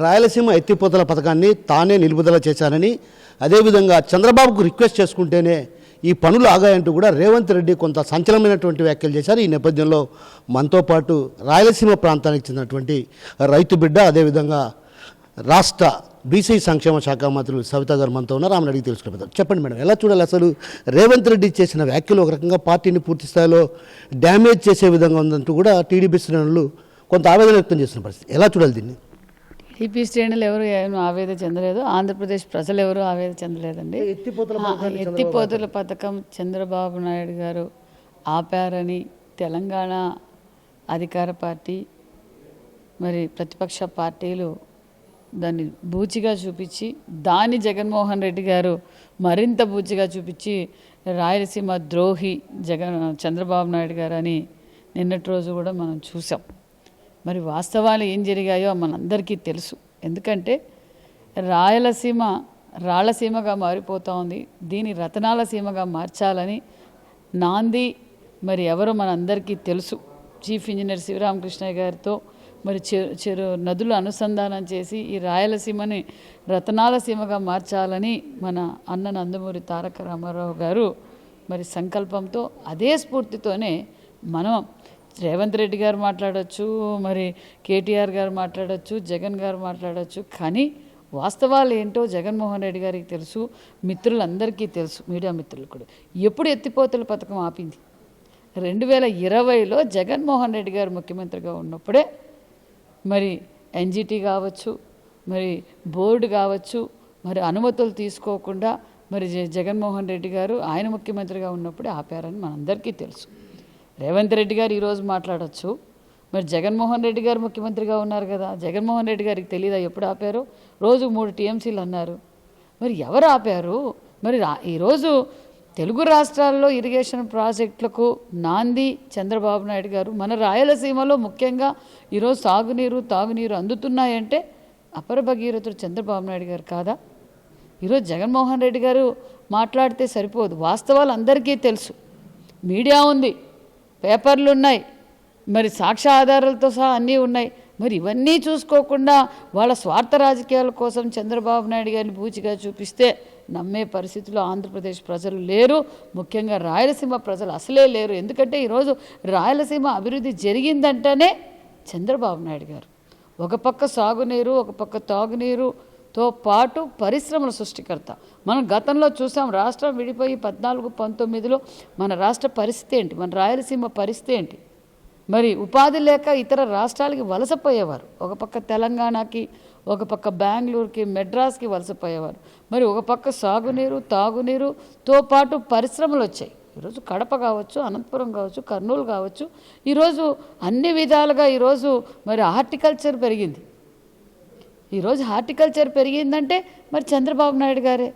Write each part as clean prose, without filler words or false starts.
రాయలసీమ ఎత్తిపోతల పథకాన్ని తానే నిలుపుదల చేశానని, అదేవిధంగా చంద్రబాబుకు రిక్వెస్ట్ చేసుకుంటేనే ఈ పనులు ఆగాయంటూ కూడా రేవంత్ రెడ్డి కొంత సంచలనమైనటువంటి వ్యాఖ్యలు చేశారు. ఈ నేపథ్యంలో మనతో పాటు రాయలసీమ ప్రాంతానికి చెందినటువంటి రైతు బిడ్డ, అదేవిధంగా రాష్ట్ర బీసీ సంక్షేమ శాఖ మంత్రులు సవిత గారు మనతో ఉన్నారు. ఆమెను అడిగి తెలుసుకుంటారు. చెప్పండి మేడం, ఎలా చూడాలి అసలు రేవంత్ రెడ్డి చేసిన వ్యాఖ్యలు ఒక రకంగా పార్టీని పూర్తి స్థాయిలో డ్యామేజ్ చేసే విధంగా ఉందంటూ కూడా టీడీపీ శ్రేణులు కొంత ఆవేదన వ్యక్తం చేసిన పరిస్థితి, ఎలా చూడాలి దీన్ని? టీడీపీ శ్రేణులు ఎవరు ఆవేదన చెందలేదు, ఆంధ్రప్రదేశ్ ప్రజలు ఎవరు ఆవేదన చెందలేదండి. ఎత్తిపోతల పథకం చంద్రబాబు నాయుడు గారు ఆపారని తెలంగాణ అధికార పార్టీ మరి ప్రతిపక్ష పార్టీలు దాన్ని బూచిగా చూపించి, దాన్ని జగన్మోహన్ రెడ్డి గారు మరింత బూచిగా చూపించి రాయలసీమ ద్రోహి చంద్రబాబు నాయుడు గారు అని నిన్నటి రోజు కూడా మనం చూసాం. మరి వాస్తవాలు ఏం జరిగాయో మనందరికీ తెలుసు. ఎందుకంటే రాయలసీమ రాళ్లసీమగా మారిపోతూ ఉంది. దీని రతనాల సీమగా మార్చాలని నాంది మరి ఎవరో మనందరికీ తెలుసు. చీఫ్ ఇంజనీర్ శివరామకృష్ణయ్య గారితో మరి చెరు నదులు అనుసంధానం చేసి ఈ రాయలసీమని రతనాల సీమగా మార్చాలని మన అన్న నందమూరి తారక రామారావు గారు మరి సంకల్పంతో, అదే స్ఫూర్తితోనే మనం రేవంత్ రెడ్డి గారు మాట్లాడచ్చు, మరి కేటీఆర్ గారు మాట్లాడచ్చు, జగన్ గారు మాట్లాడచ్చు. కానీ వాస్తవాలు ఏంటో జగన్మోహన్ రెడ్డి గారికి తెలుసు, మిత్రులందరికీ తెలుసు, మీడియా మిత్రులు కూడా. ఎప్పుడు ఎత్తిపోతల పథకం ఆపింది? 2020లో జగన్మోహన్ రెడ్డి గారు ముఖ్యమంత్రిగా ఉన్నప్పుడే మరి ఎన్జిటి కావచ్చు, మరి బోర్డు కావచ్చు, మరి అనుమతులు తీసుకోకుండా మరి జగన్మోహన్ రెడ్డి గారు ఆయన ముఖ్యమంత్రిగా ఉన్నప్పుడే ఆపారని మనందరికీ తెలుసు. రేవంత్ రెడ్డి గారు ఈరోజు మాట్లాడచ్చు, మరి జగన్మోహన్ రెడ్డి గారు ముఖ్యమంత్రిగా ఉన్నారు కదా, జగన్మోహన్ రెడ్డి గారికి తెలియదా ఎప్పుడు ఆపారో? రోజు 3 టీఎంసీలు అన్నారు. మరి ఎవరు ఆపారు? మరి ఈరోజు తెలుగు రాష్ట్రాల్లో ఇరిగేషన్ ప్రాజెక్టులకు నాంది చంద్రబాబు నాయుడు గారు. మన రాయలసీమలో ముఖ్యంగా ఈరోజు సాగునీరు తాగునీరు అందుతున్నాయంటే అపర భగీరథుడు చంద్రబాబు నాయుడు గారు కాదా? ఈరోజు జగన్మోహన్ రెడ్డి గారు మాట్లాడితే సరిపోదు, వాస్తవాలు అందరికీ తెలుసు. మీడియా ఉంది, పేపర్లు ఉన్నాయి, మరి సాక్ష్య ఆధారాలతో సహా అన్నీ ఉన్నాయి. మరి ఇవన్నీ చూసుకోకుండా వాళ్ళ స్వార్థ రాజకీయాల కోసం చంద్రబాబు నాయుడు గారిని బూచిగా చూపిస్తే నమ్మే పరిస్థితిలో ఆంధ్రప్రదేశ్ ప్రజలు లేరు, ముఖ్యంగా రాయలసీమ ప్రజలు అసలే లేరు. ఎందుకంటే ఈరోజు రాయలసీమ అభివృద్ధి జరిగిందంటేనే చంద్రబాబు నాయుడు గారు. ఒక పక్క సాగునీరు, ఒక పక్క తాగునీరుతో పాటు పరిశ్రమల సృష్టికర్త. మనం గతంలో చూసాం, రాష్ట్రం విడిపోయి 14-19లో మన రాష్ట్ర పరిస్థితి ఏంటి, మన రాయలసీమ పరిస్థితి ఏంటి? మరి ఉపాధి లేక ఇతర రాష్ట్రాలకి వలసపోయేవారు. ఒక పక్క తెలంగాణకి, ఒక పక్క బెంగళూరుకి, మెడ్రాస్కి వలసపోయేవారు. మరి ఒక పక్క సాగునీరు తాగునీరుతో పాటు పరిశ్రమలు వచ్చాయి. ఈరోజు కడప కావచ్చు, అనంతపురం కావచ్చు, కర్నూలు కావచ్చు, ఈరోజు అన్ని విధాలుగా ఈరోజు మరి హార్టికల్చర్ పెరిగింది. ఈరోజు హార్టికల్చర్ పెరిగిందంటే మరి చంద్రబాబు నాయుడు గారే.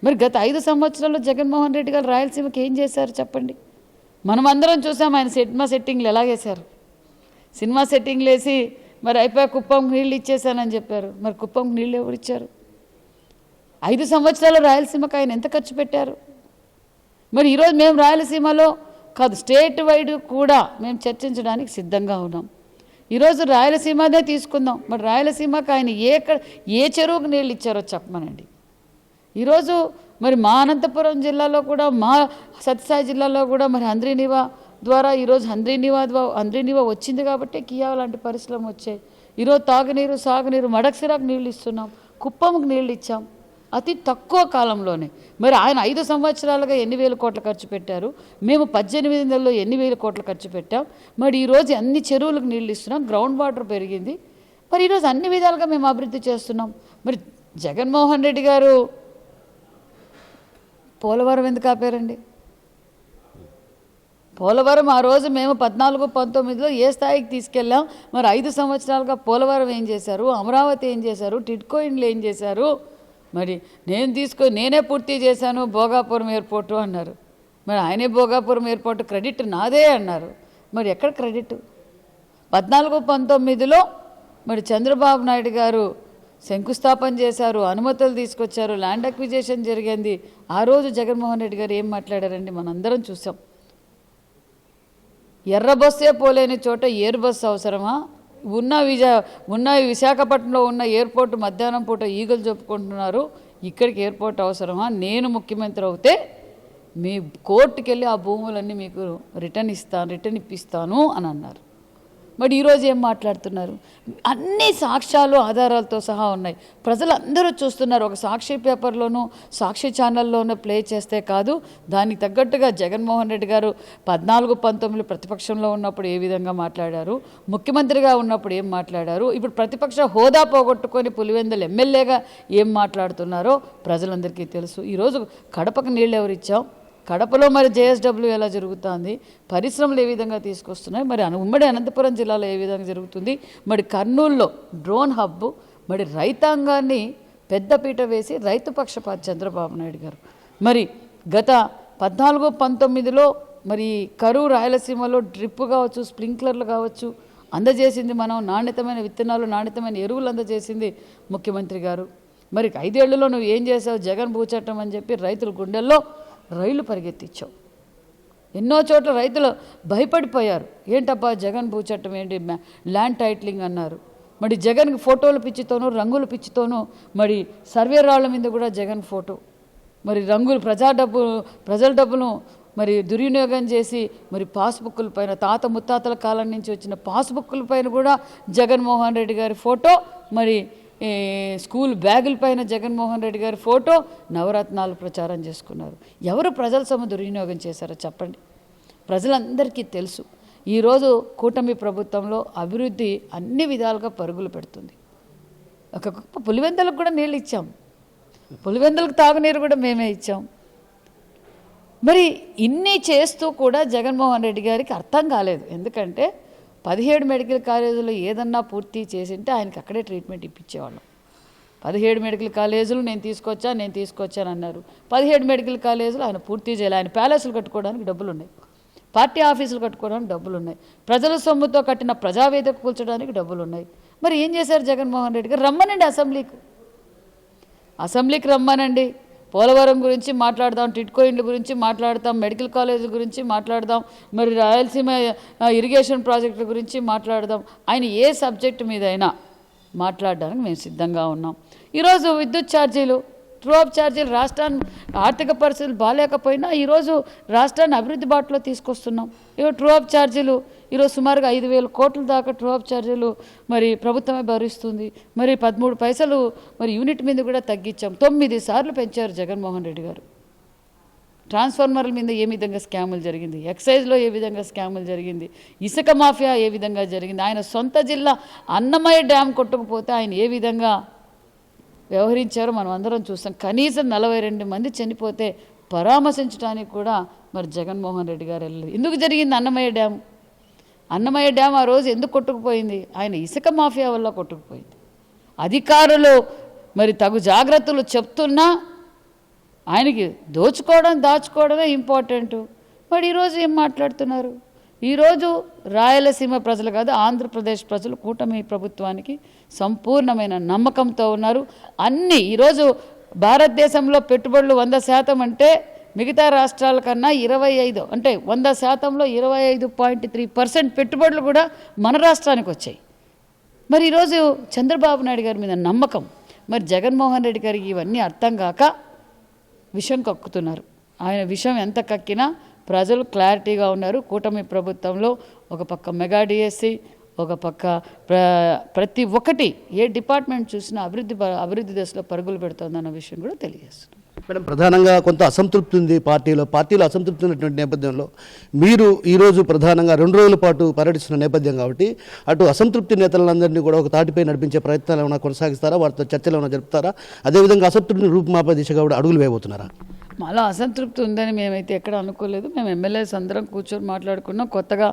మరి గత 5 సంవత్సరాల్లో జగన్మోహన్ రెడ్డి గారు రాయలసీమకి ఏం చేశారు చెప్పండి? మనమందరం చూసాం ఆయన సినిమా సెట్టింగ్లు ఎలాగేశారు. సినిమా సెట్టింగ్లు వేసి మరి అయిపోయి కుప్పంకి నీళ్ళు ఇచ్చేసానని చెప్పారు. మరి కుప్పంకి నీళ్ళు ఎవరు ఇచ్చారు? 5 సంవత్సరాలు రాయలసీమకి ఆయన ఎంత ఖర్చు పెట్టారు? మరి ఈరోజు మేము రాయలసీమలో కాదు, స్టేట్ వైడ్ కూడా మేము చర్చించడానికి సిద్ధంగా ఉన్నాం. ఈరోజు రాయలసీమనే తీసుకుందాం. మరి రాయలసీమకి ఆయన ఏ చెరువుకు నీళ్ళు ఇచ్చారో చెప్పమనండి. ఈరోజు మరి మా అనంతపురం జిల్లాలో కూడా, మా సత్యసాయి జిల్లాలో కూడా మరి హంద్రీనీవా ద్వారా ఈరోజు హంద్రీనీవా వచ్చింది కాబట్టి కియా లాంటి పరిశ్రమలు వచ్చాయి. ఈరోజు తాగునీరు సాగునీరు మడక్సిరాకు నీళ్ళు ఇస్తున్నాం, కుప్పంకి నీళ్ళు ఇచ్చాం అతి తక్కువ కాలంలోనే. మరి ఆయన 5 సంవత్సరాలుగా ఎన్ని వేల కోట్ల ఖర్చు పెట్టారు, మేము 18 నెలల్లో ఎన్ని వేల కోట్ల ఖర్చు పెట్టాం. మరి ఈరోజు అన్ని చెరువులకు నీళ్ళు ఇస్తున్నాం, గ్రౌండ్ వాటర్ పెరిగింది. మరి ఈరోజు అన్ని విధాలుగా మేము అభివృద్ధి చేస్తున్నాం. మరి జగన్మోహన్ రెడ్డి గారు పోలవరం ఎందుకు ఆపారండి? పోలవరం ఆ రోజు మేము 14-19లో ఏ స్థాయికి తీసుకెళ్ళాం? మరి 5 సంవత్సరాలుగా పోలవరం ఏం చేశారు, అమరావతి ఏం చేశారు, టిడ్కో ఇండ్లు ఏం చేశారు? మరి నేనే పూర్తి చేశాను భోగాపురం ఎయిర్పోర్టు అన్నారు. మరి ఆయనే భోగాపురం ఎయిర్పోర్టు క్రెడిట్ నాదే అన్నారు. మరి ఎక్కడ క్రెడిట్? 14-19లో మరి చంద్రబాబు నాయుడు గారు శంకుస్థాపన చేశారు, అనుమతులు తీసుకొచ్చారు, ల్యాండ్ అక్విజిషన్ జరిగింది. ఆ రోజు జగన్మోహన్ రెడ్డి గారు ఏం మాట్లాడారండి మనందరం చూసాం. ఎర్ర బస్సే పోలేని చోట ఏరు బస్సు అవసరమా? ఉన్న విశాఖపట్నంలో ఉన్న ఎయిర్పోర్ట్ మధ్యాహ్నం పూట ఈగలు చెప్పుకుంటున్నారు. ఇక్కడికి ఎయిర్పోర్ట్ అవసరమా? నేను ముఖ్యమంత్రి అవుతే మీ కోర్టుకి వెళ్ళి ఆ భూములన్నీ మీకు రిటర్న్ ఇప్పిస్తాను అని అన్నారు. మరి ఈరోజు ఏం మాట్లాడుతున్నారు? అన్ని సాక్ష్యాలు ఆధారాలతో సహా ఉన్నాయి. ప్రజలందరూ చూస్తున్నారు. ఒక సాక్షి పేపర్లోనూ సాక్షి ఛానల్లోనూ ప్లే చేస్తే కాదు, దానికి తగ్గట్టుగా జగన్మోహన్ రెడ్డి గారు 14-19 ప్రతిపక్షంలో ఉన్నప్పుడు ఏ విధంగా మాట్లాడారు, ముఖ్యమంత్రిగా ఉన్నప్పుడు ఏం మాట్లాడారు, ఇప్పుడు ప్రతిపక్ష హోదా పోగొట్టుకొని పులివెందుల ఎమ్మెల్యేగా ఏం మాట్లాడుతున్నారో ప్రజలందరికీ తెలుసు. ఈరోజు కడపకు నీళ్ళు ఎవరిచ్చాం, కడపలో మరి జేఎస్డబ్ల్యూ ఎలా జరుగుతుంది, పరిశ్రమలు ఏ విధంగా తీసుకొస్తున్నాయి, మరి ఉమ్మడి అనంతపురం జిల్లాలో ఏ విధంగా జరుగుతుంది, మరి కర్నూలులో డ్రోన్ హబ్బు, మరి రైతాంగాన్ని పెద్దపీట వేసి రైతు పక్షపాత చంద్రబాబు నాయుడు గారు మరి గత 14-19లో మరి కరువు రాయలసీమలో డ్రిప్ కావచ్చు, స్ప్రింక్లర్లు కావచ్చు అందజేసింది మనం, నాణ్యతమైన విత్తనాలు నాణ్యతమైన ఎరువులు అందజేసింది ముఖ్యమంత్రి గారు. మరి 5 ఏళ్లలో నువ్వు ఏం చేసావు? జగన్ భూచట్టం అని చెప్పి రైతుల గుండెల్లో రైళ్లు పరిగెత్తించావు. ఎన్నో చోట్ల రైతులు భయపడిపోయారు. ఏంటబ్బా జగన్ భూచట్టం ఏంటి, ల్యాండ్ టైటిలింగ్ అన్నారు. మరి జగన్కి ఫోటోలు పిచ్చితోనూ రంగుల పిచ్చితోనూ మరి సర్వే రాళ్ల మీద కూడా జగన్ ఫోటో, మరి రంగులు ప్రజల డబ్బును మరి దుర్వినియోగం చేసి మరి పాస్బుక్కుల పైన తాత ముత్తాతల కాలం నుంచి వచ్చిన పాస్బుక్కుల పైన కూడా జగన్మోహన్ రెడ్డి గారి ఫోటో, మరి స్కూల్ బ్యాగుల పైన జగన్మోహన్ రెడ్డి గారి ఫోటో, నవరత్నాలు ప్రచారం చేసుకున్నారు. ఎవరు ప్రజల సొమ్ము దుర్వినియోగం చేశారో చెప్పండి. ప్రజలందరికీ తెలుసు. ఈరోజు కూటమి ప్రభుత్వంలో అభివృద్ధి అన్ని విధాలుగా పరుగులు పెడుతుంది. ఒక పులివెందులకు కూడా నీళ్ళు ఇచ్చాం, పులివెందులకు తాగునీరు కూడా మేమే ఇచ్చాం. మరి ఇన్ని చేస్తూ కూడా జగన్మోహన్ రెడ్డి గారికి అర్థం కాలేదు. ఎందుకంటే 17 మెడికల్ కాలేజీలో ఏదన్నా పూర్తి చేసింటే ఆయనకి అక్కడే ట్రీట్మెంట్ ఇప్పించేవాళ్ళం. 17 మెడికల్ కాలేజీలు నేను తీసుకొచ్చాను అన్నారు. 17 మెడికల్ కాలేజీలు ఆయన పూర్తి చేయాలి. ఆయన ప్యాలెస్లు కట్టుకోవడానికి డబ్బులు ఉన్నాయి, పార్టీ ఆఫీసులు కట్టుకోవడానికి డబ్బులు ఉన్నాయి, ప్రజల సొమ్ముతో కట్టిన ప్రజావేదిక కూల్చడానికి డబ్బులు ఉన్నాయి. మరి ఏం చేశారు జగన్మోహన్ రెడ్డి గారు? రమ్మనండి అసెంబ్లీకి రమ్మనండి. పోలవరం గురించి మాట్లాడదాం, టిడ్కో ఇండ్ల గురించి మాట్లాడతాం, మెడికల్ కాలేజీల గురించి మాట్లాడదాం, మరి రాయలసీమ ఇరిగేషన్ ప్రాజెక్టుల గురించి మాట్లాడదాం. ఆయన ఏ సబ్జెక్టు మీద అయినా మాట్లాడడానికి మేము సిద్ధంగా ఉన్నాం. ఈరోజు విద్యుత్ ఛార్జీలు, ట్రూ అప్ ఛార్జీలు, రాష్ట్రాన్ని ఆర్థిక పరిస్థితులు బాగాలేకపోయినా ఈరోజు రాష్ట్రాన్ని అభివృద్ధి బాటలో తీసుకొస్తున్నాం. ఇవి ట్రూ అప్ ఛార్జీలు ఈరోజు సుమారుగా 5,000 కోట్ల దాకా ట్రూ అప్ ఛార్జీలు మరి ప్రభుత్వమే భరిస్తుంది. మరి 13 పైసలు మరి యూనిట్ మీద కూడా తగ్గించాం. 9 సార్లు పెంచారు జగన్మోహన్ రెడ్డి గారు. ట్రాన్స్ఫార్మర్ల మీద ఏ విధంగా స్కాములు జరిగింది, ఎక్సైజ్లో ఏ విధంగా స్కాములు జరిగింది, ఇసుక మాఫియా ఏ విధంగా జరిగింది, ఆయన సొంత జిల్లా అన్నమయ్య డ్యామ్ కొట్టుకుపోతే ఆయన ఏ విధంగా వ్యవహరించారో మనం అందరం చూస్తాం. కనీసం 42 మంది చనిపోతే పరామర్శించడానికి కూడా మరి జగన్మోహన్ రెడ్డి గారు వెళ్ళలేదు. ఎందుకు జరిగింది అన్నమయ్య డ్యామ్ ఆ రోజు ఎందుకు కొట్టుకుపోయింది? ఆయన ఇసుక మాఫియా వల్ల కొట్టుకుపోయింది. అధికారులు మరి తగు జాగ్రత్తలు చెప్తున్నా ఆయనకి దాచుకోవడమే ఇంపార్టెంట్. మరి ఈరోజు ఏం మాట్లాడుతున్నారు? ఈరోజు రాయలసీమ ప్రజలు కాదు, ఆంధ్రప్రదేశ్ ప్రజలు కూటమి ప్రభుత్వానికి సంపూర్ణమైన నమ్మకంతో ఉన్నారు. ఈరోజు భారతదేశంలో పెట్టుబడులు 100% అంటే మిగతా రాష్ట్రాల కన్నా 25 అంటే 100%లో 25.3% పెట్టుబడులు కూడా మన రాష్ట్రానికి వచ్చాయి. మరి ఈరోజు చంద్రబాబు నాయుడు గారి మీద నమ్మకం, మరి జగన్మోహన్ రెడ్డి గారికి ఇవన్నీ అర్థం కాక విషం కక్కుతున్నారు. ఆయన విషం ఎంత కక్కినా ప్రజలు క్లారిటీగా ఉన్నారు. కూటమి ప్రభుత్వంలో ఒక పక్క మెగా డిఎస్సి, ఒక పక్క ప్రతి ఒక్కటి ఏ డిపార్ట్మెంట్ చూసినా అభివృద్ధి దశలో పరుగులు పెడుతోందన్న విషయం కూడా తెలియజేస్తుంది. మేడం, ప్రధానంగా కొంత అసంతృప్తి ఉంది పార్టీలో అసంతృప్తి ఉన్నటువంటి నేపథ్యంలో మీరు ఈరోజు ప్రధానంగా 2 రోజుల పాటు పర్యటిస్తున్న నేపథ్యం కాబట్టి అటు అసంతృప్తి నేతలందరినీ కూడా ఒక తాటిపై నడిపించే ప్రయత్నాలు ఏమైనా కొనసాగిస్తారా, వారితో చర్చలు ఏమైనా జరుపుతారా? అదేవిధంగా అసంతృప్తిని రూపుమాపే దిశగా కూడా అడుగులు వేయబోతున్నారా? మాలో అసంతృప్తి ఉందని మేమైతే ఎక్కడ అనుకోలేదు. మేము ఎమ్మెల్యేస్ అందరం కూర్చొని మాట్లాడుకున్నాం. కొత్తగా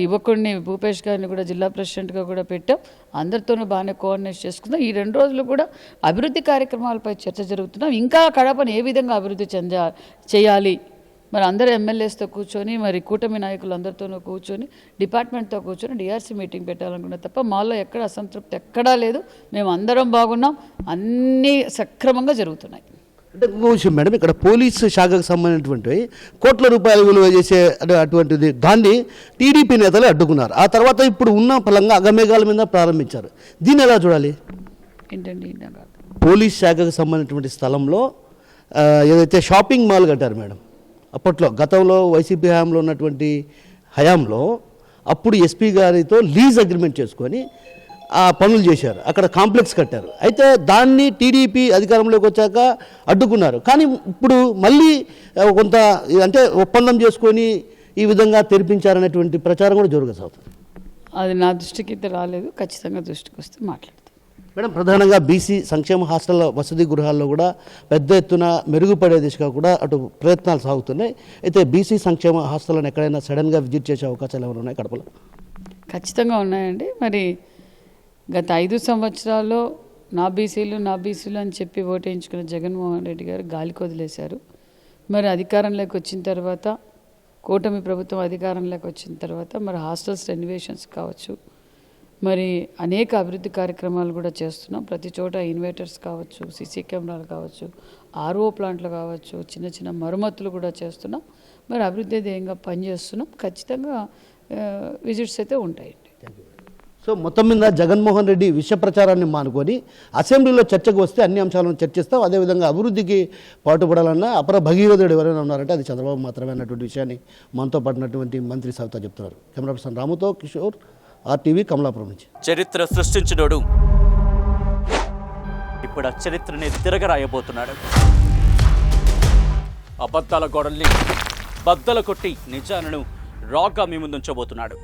యువకుడిని భూపేష్ గారిని కూడా జిల్లా ప్రెసిడెంట్గా కూడా పెట్టాం. అందరితోనూ బాగానే కోఆర్డినేట్ చేసుకుందాం. ఈ 2 రోజులు కూడా అభివృద్ధి కార్యక్రమాలపై చర్చ జరుగుతున్నాం. ఇంకా కడపను ఏ విధంగా అభివృద్ధి చేయాలి, మరి అందరూ ఎమ్మెల్యేస్తో కూర్చొని, మరి కూటమి నాయకులు అందరితోనూ కూర్చొని, డిపార్ట్మెంట్తో కూర్చొని డిఆర్సీ మీటింగ్ పెట్టాలనుకున్నా తప్ప మాలో ఎక్కడ అసంతృప్తి ఎక్కడా లేదు. మేము అందరం బాగున్నాం, అన్నీ సక్రమంగా జరుగుతున్నాయి. అంటే ఇంకో విషయం మేడం, ఇక్కడ పోలీసు శాఖకు సంబంధించినటువంటి కోట్ల రూపాయల విలువ చేసే అటువంటిది దాన్ని టీడీపీ నేతలు అడ్డుకున్నారు. ఆ తర్వాత ఇప్పుడు ఉన్న ఫలంగా అగమేఘాల మీద ప్రారంభించారు. దీన్ని ఎలా చూడాలి? ఏంటండి పోలీస్ శాఖకు సంబంధించినటువంటి స్థలంలో ఏదైతే షాపింగ్ మాల్ కట్టారు మేడం, అప్పట్లో గతంలో వైసీపీ హయాంలో ఉన్నటువంటి హయాంలో అప్పుడు ఎస్పీ గారితో లీజ్ అగ్రిమెంట్ చేసుకొని ఆ పనులు చేశారు. అక్కడ కాంప్లెక్స్ కట్టారు. అయితే దాన్ని టీడీపీ అధికారంలోకి వచ్చాక అడ్డుకున్నారు. కానీ ఇప్పుడు మళ్ళీ కొంత అంటే ఒప్పందం చేసుకొని ఈ విధంగా తెరిపించారనేటువంటి ప్రచారం కూడా జరుగుతుంది. అది నా దృష్టికి అయితే రాలేదు. ఖచ్చితంగా దృష్టికి వస్తే మాట్లాడతాం. మేడం, ప్రధానంగా బీసీ సంక్షేమ హాస్టల్ వసతి గృహాల్లో కూడా పెద్ద ఎత్తున మెరుగుపడే దిశగా కూడా అటు ప్రయత్నాలు సాగుతున్నాయి. అయితే బీసీ సంక్షేమ హాస్టల్ని ఎక్కడైనా సడన్గా విజిట్ చేసే అవకాశాలు ఏమైనా ఉన్నాయి కడపలో? ఖచ్చితంగా ఉన్నాయండి. మరి గత 5 సంవత్సరాల్లో నా బీసీలు అని చెప్పి ఓటేయించుకున్న జగన్మోహన్ రెడ్డి గారు గాలికి వదిలేశారు. మరి అధికారంలోకి వచ్చిన తర్వాత, కూటమి ప్రభుత్వం అధికారంలోకి వచ్చిన తర్వాత మరి హాస్టల్స్ రెనోవేషన్స్ కావచ్చు, మరి అనేక అభివృద్ధి కార్యక్రమాలు కూడా చేస్తున్నాం. ప్రతి చోట ఇన్వర్టర్స్ కావచ్చు, సీసీ కెమెరాలు కావచ్చు, ఆర్ఓ ప్లాంట్లు కావచ్చు, చిన్న చిన్న మరమ్మతులు కూడా చేస్తున్నాం. మరి అభివృద్ధి ధ్యేయంగా పనిచేస్తున్నాం. ఖచ్చితంగా విజిట్స్ అయితే ఉంటాయండి. సో మొత్తం మీద జగన్మోహన్ రెడ్డి విష ప్రచారాన్ని మానుకొని అసెంబ్లీలో చర్చకు వస్తే అన్ని అంశాలను చర్చిస్తాం. అదేవిధంగా అభివృద్ధికి పాటుపడాలన్న అపర భగీరథుడు ఎవరైనా ఉన్నారంటే అది చంద్రబాబు మాత్రమే అన్నటువంటి విషయాన్ని మనతో పడినటువంటి మంత్రి సవిత చెప్తున్నారు. కెమెరా పర్సన్ రాముతో కిషోర్, RTV, కమలాపురం నుంచి. చరిత్ర సృష్టించినోడు ఇప్పుడు ఆ చరిత్రని తిరగరాయబోతున్నాడు. అబద్ధాల గోడల్ని బద్దలు కొట్టి నిజాలను రాగా మీ ముందుంచబోతున్నాడు.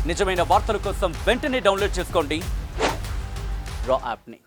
నిజమైన వార్తల కోసం వెంటనే డౌన్లోడ్ చేసుకోండి రా యాప్ని.